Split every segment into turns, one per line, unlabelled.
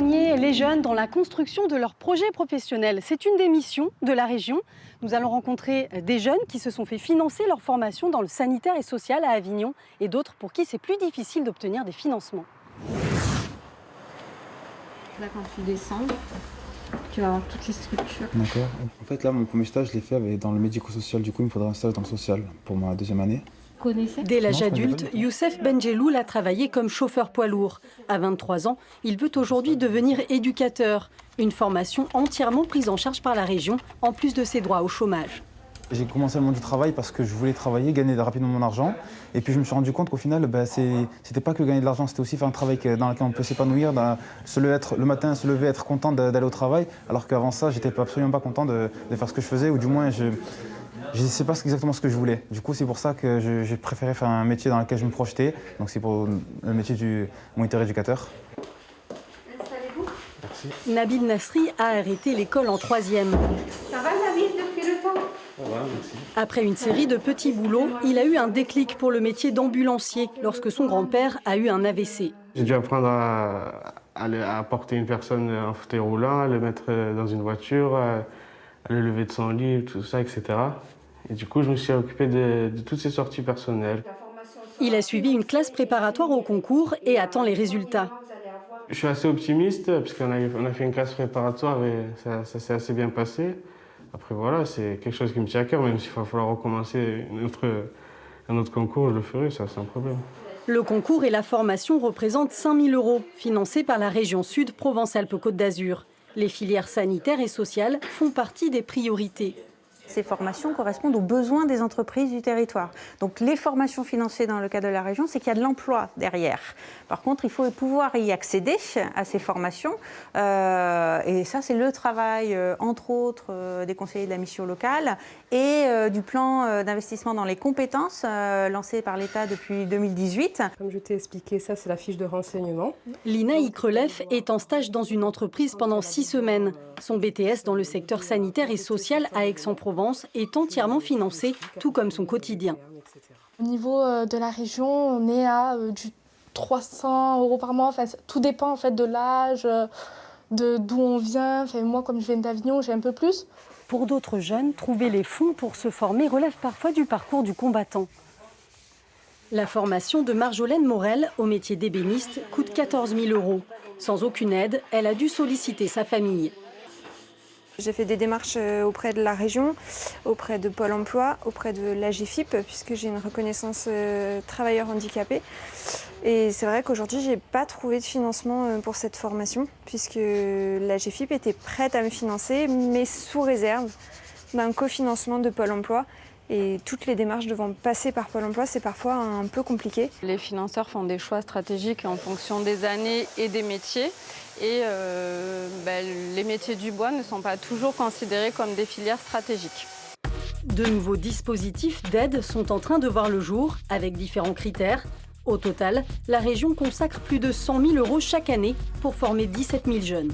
accompagner les jeunes dans la construction de leurs projets professionnels. C'est une des missions de la région. Nous allons rencontrer des jeunes qui se sont fait financer leur formation dans le sanitaire et social à Avignon et d'autres pour qui c'est plus difficile d'obtenir des financements.
Là, quand tu descends, tu vas avoir toutes les structures.
D'accord. En fait, là, mon premier stage, je l'ai fait dans le médico-social. Du coup, il me faudra un stage dans le social pour ma deuxième année.
Dès l'âge adulte, Youssef Benjeloul a travaillé comme chauffeur poids lourd. À 23 ans, il veut aujourd'hui devenir éducateur. Une formation entièrement prise en charge par la région, en plus de ses droits au chômage.
J'ai commencé le monde du travail parce que je voulais travailler, gagner rapidement mon argent. Et puis je me suis rendu compte qu'au final, c'était pas que gagner de l'argent, c'était aussi faire un travail dans lequel on peut s'épanouir, le matin, se lever, être content d'aller au travail. Alors qu'avant ça, j'étais absolument pas content de faire ce que je faisais, ou du moins je ne sais pas exactement ce que je voulais. Du coup, c'est pour ça que j'ai préféré faire un métier dans lequel je me projetais. Donc c'est pour le métier du moniteur éducateur.
Installez-vous.
Merci.
Nabil Nasri a arrêté l'école en 3e.
Ça va, Nabil, depuis le temps?
Merci.
Après une série de petits boulots, il a eu un déclic pour le métier d'ambulancier lorsque son grand-père a eu un AVC.
J'ai dû apprendre à porter une personne en fauteuil roulant, à le mettre dans une voiture, à le lever de son lit, tout ça, etc. Et du coup, je me suis occupé de toutes ces sorties personnelles.
Il a suivi une classe préparatoire au concours et attend les résultats.
Je suis assez optimiste parce qu'on a fait une classe préparatoire et ça s'est assez bien passé. Après, voilà, c'est quelque chose qui me tient à cœur, même s'il va falloir recommencer un autre concours, je le ferai, ça, sans problème.
Le concours et la formation représentent 5 000 € financés par la région Sud Provence-Alpes-Côte d'Azur. Les filières sanitaires et sociales font partie des priorités.
Ces formations correspondent aux besoins des entreprises du territoire. Donc les formations financées dans le cadre de la région, c'est qu'il y a de l'emploi derrière. Par contre, il faut pouvoir y accéder à ces formations. Et ça, c'est le travail, entre autres, des conseillers de la mission locale et du plan d'investissement dans les compétences lancé par l'État depuis 2018.
Comme je t'ai expliqué, ça, c'est la fiche de renseignement.
Lina Ikrelef est en stage dans une entreprise pendant 6 semaines. Son BTS dans le secteur sanitaire et social à Aix-en-Provence est entièrement financé, tout comme son quotidien.
Au niveau de la région, on est à du 300 € par mois. Enfin, tout dépend en fait de l'âge, d'où on vient. Enfin, moi, comme je viens d'Avignon, j'ai un peu plus.
Pour d'autres jeunes, trouver les fonds pour se former relève parfois du parcours du combattant. La formation de Marjolaine Morel au métier d'ébéniste coûte 14 000 €. Sans aucune aide, elle a dû solliciter sa famille.
J'ai fait des démarches auprès de la région, auprès de Pôle emploi, auprès de l'AGFIP, puisque j'ai une reconnaissance travailleur handicapé. Et c'est vrai qu'aujourd'hui, je n'ai pas trouvé de financement pour cette formation, puisque l'AGFIP était prête à me financer, mais sous réserve d'un cofinancement de Pôle emploi. Et toutes les démarches devant passer par Pôle emploi, c'est parfois un peu compliqué.
Les financeurs font des choix stratégiques en fonction des années et des métiers. Et les métiers du bois ne sont pas toujours considérés comme des filières stratégiques.
De nouveaux dispositifs d'aide sont en train de voir le jour avec différents critères. Au total, la région consacre plus de 100 000 € chaque année pour former 17 000 jeunes.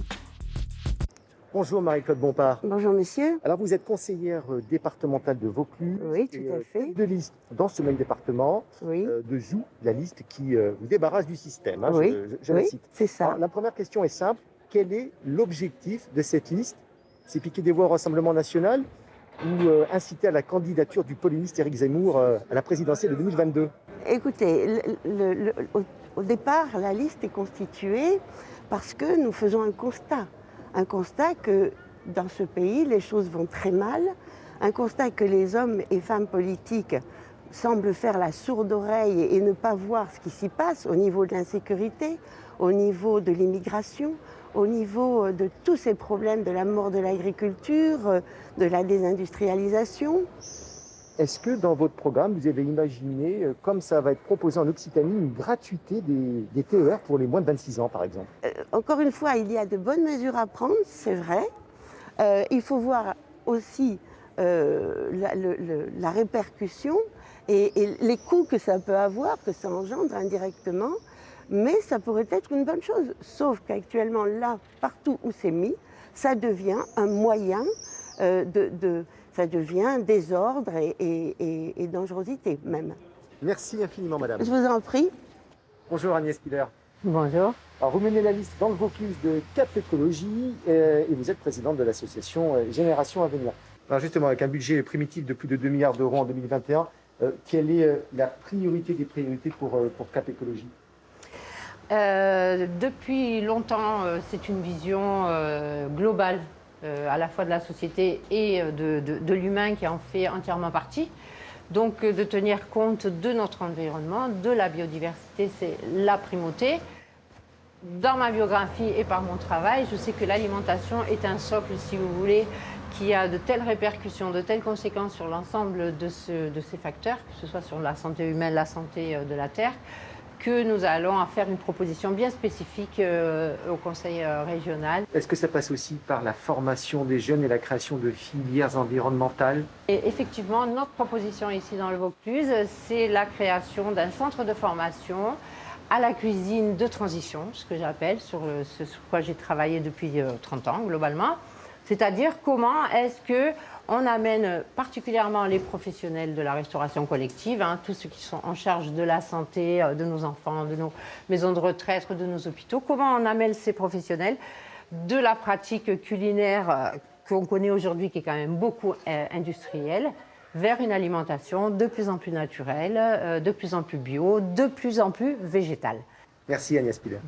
Bonjour Marie-Claude Bompard.
Bonjour monsieur.
Alors vous êtes conseillère départementale de Vaucluse.
Oui, tout à fait.
De liste dans ce même département,
oui.
De Joux, la liste qui vous débarrasse du système. Hein,
oui,
je la cite.
C'est ça.
Alors, la première question est simple. Quel est l'objectif de cette liste? C'est piquer des voix au Rassemblement national ou inciter à la candidature du polémiste Éric Zemmour à la présidentielle de 2022?
Écoutez, au départ, la liste est constituée parce que nous faisons un constat. Un constat que dans ce pays, les choses vont très mal. Un constat que les hommes et femmes politiques semblent faire la sourde oreille et ne pas voir ce qui s'y passe au niveau de l'insécurité, au niveau de l'immigration, au niveau de tous ces problèmes de la mort de l'agriculture, de la désindustrialisation.
Est-ce que dans votre programme, vous avez imaginé, comme ça va être proposé en Occitanie, une gratuité des TER pour les moins de 26 ans, par exemple?
Encore une fois, il y a de bonnes mesures à prendre, c'est vrai. Il faut voir aussi la répercussion et les coûts que ça peut avoir, que ça engendre indirectement. Mais ça pourrait être une bonne chose. Sauf qu'actuellement, là, partout où c'est mis, ça devient un moyen ça devient désordre et dangerosité même.
Merci infiniment, madame.
Je vous en prie.
Bonjour Agnès Piller.
Bonjour.
Alors, vous menez la liste dans le Vaucluse de Cap Écologie et vous êtes présidente de l'association Génération à venir. Alors justement, avec un budget primitif de plus de 2 milliards d'euros en 2021, quelle est la priorité des priorités pour Cap Écologie?
Depuis longtemps, c'est une vision globale, à la fois de la société et de l'humain qui en fait entièrement partie. Donc de tenir compte de notre environnement, de la biodiversité, c'est la primauté. Dans ma biographie et par mon travail, je sais que l'alimentation est un socle, si vous voulez, qui a de telles répercussions, de telles conséquences sur l'ensemble de ces facteurs, que ce soit sur la santé humaine, la santé de la Terre, que nous allons en faire une proposition bien spécifique au Conseil régional.
Est-ce que ça passe aussi par la formation des jeunes et la création de filières environnementales?
Et effectivement, notre proposition ici dans le Vaucluse, c'est la création d'un centre de formation à la cuisine de transition, ce que j'appelle, sur quoi j'ai travaillé depuis 30 ans globalement. C'est-à-dire comment est-ce qu'on amène particulièrement les professionnels de la restauration collective, tous ceux qui sont en charge de la santé de nos enfants, de nos maisons de retraite, de nos hôpitaux, comment on amène ces professionnels de la pratique culinaire qu'on connaît aujourd'hui, qui est quand même beaucoup industrielle, vers une alimentation de plus en plus naturelle, de plus en plus bio, de plus en plus végétale.
Merci Agnès Piller.